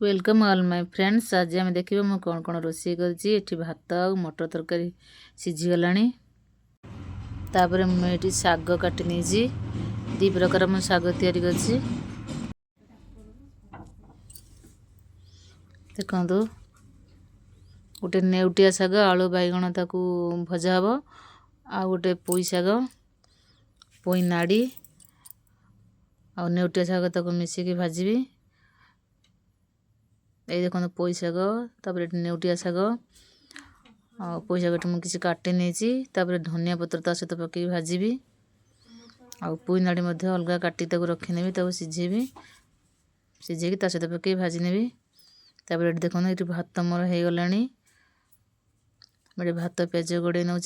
Welcome all my friends. आज आम देखिए मुझे कौन कौन रोषे कर भात आ मटर तरकारी सीझीगला। मुझे शाग काटी नहीं दी प्रकार मुझे शाग तैयारी कर देखु गोटे नेउटिया शाग आलू बैगण ताकू भजा हम आ गोटे पोई शाग पोई नाड़ी आ नेउटिया शाग ताकू मिसेकी भाजी। ये देखो पोई शाग नेउटिया शाग पोई शाग मुझे किसी काटे नहीं धनिया पत्र ता सहित पकई भाजी आ पोई नाड़ी अलग काटी रखी ने सीझेबी सीझे ता सहित पकई भाजी नेबी। देखो ये भात मोर हो गला भात पेज गोड़े नौ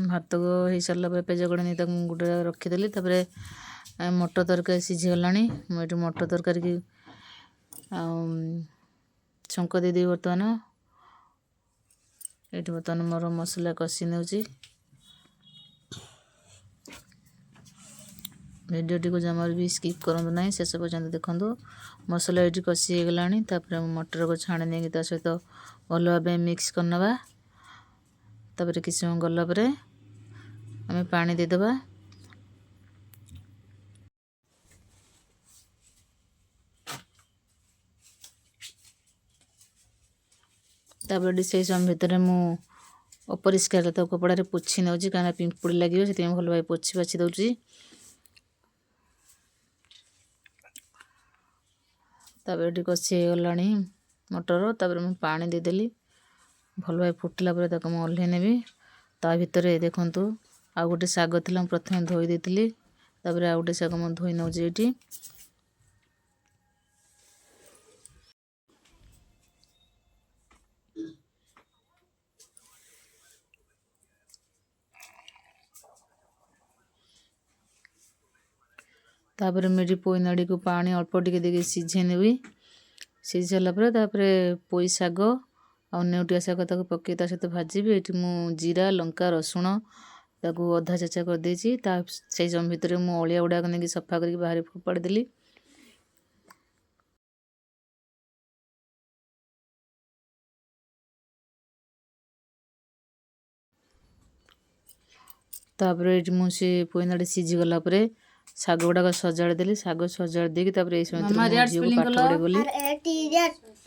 भात को हो सारा पर पेज गोड़े नहीं गोटे रखीदेली। मटर तरकारी सीझीगला मुझे मटर तरकारी की छुंक देदेवी। बर्तमान ये बर्तमान मोर मसला कषि नौ भिडियोटी को जमार भी स्किप करूँ ना शेष पर्यंत देखो। मसला ये कषि गला मटर को छाणी नहीं सहित भल भाव मिक्स करनवा। किसी समय गलापर आम पानी देदेबा। से समय भितर मु अपरिष्कार कपड़ा पोछि नौ कहीं पिंपुड़ी लगे से भल भाव पोछि बाछि दूसरी। ये कषि गला मटर मुझे पानी देदेली भल भाव फुटला मुझे ओह्लई नेबी। ता भितर देखु आ गोटे शाग थी प्रथम धोई देती आ गोटे शाग मुझे धोई नौ ये मेरी पोई नाड़ी को पानी अल्प टिके देके सीझे नेबी। सीझी सारापर पोई शाग आ नेउटिया शाग पकई ता सहित भाजी। ये मु जीरा लंका रसुण ताकू अधा चेचा कर देछि। से समय भितर मु अलिया गुड़ाक नहीं सफा करके बाहर फोपाड़ी देली। मुझे पोई नाड़ी सीझी गला शाग गुड़ाक सजाड़ देली। शाग सजाड़ देकी ये समय झील को पाठ पढ़े गली।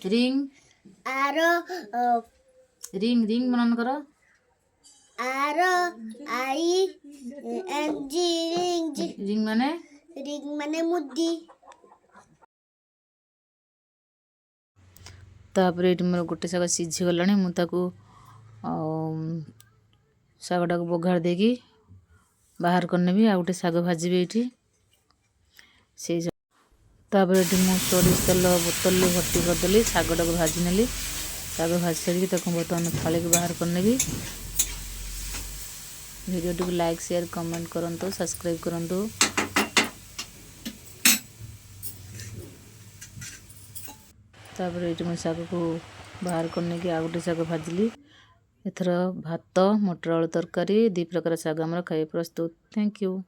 रिंग रिंग रिंग मनन कर रिंग माने मुद्दी। ये मोर गोटे शाग सीझी गला मुझे शागटा को बघार देकी बाहर करनेबी आ गोटे शाग भाजी ये से। मुझे सोरिष तेल बोतल भर्ती करदेली शागटा को भाजी नेली। शाग भाजी सारी बर्तमान थाली को बाहर करनेबी। वीडियो को लाइक शेयर कमेंट करंतु सब्सक्राइब करंतु। ये मुझे शाग को बाहर करने की आ गोटे शाग भाजली। एथर भात मटर आलू तरकारी दी प्रकार शाग आमर खाई प्रस्तुत। Thank you.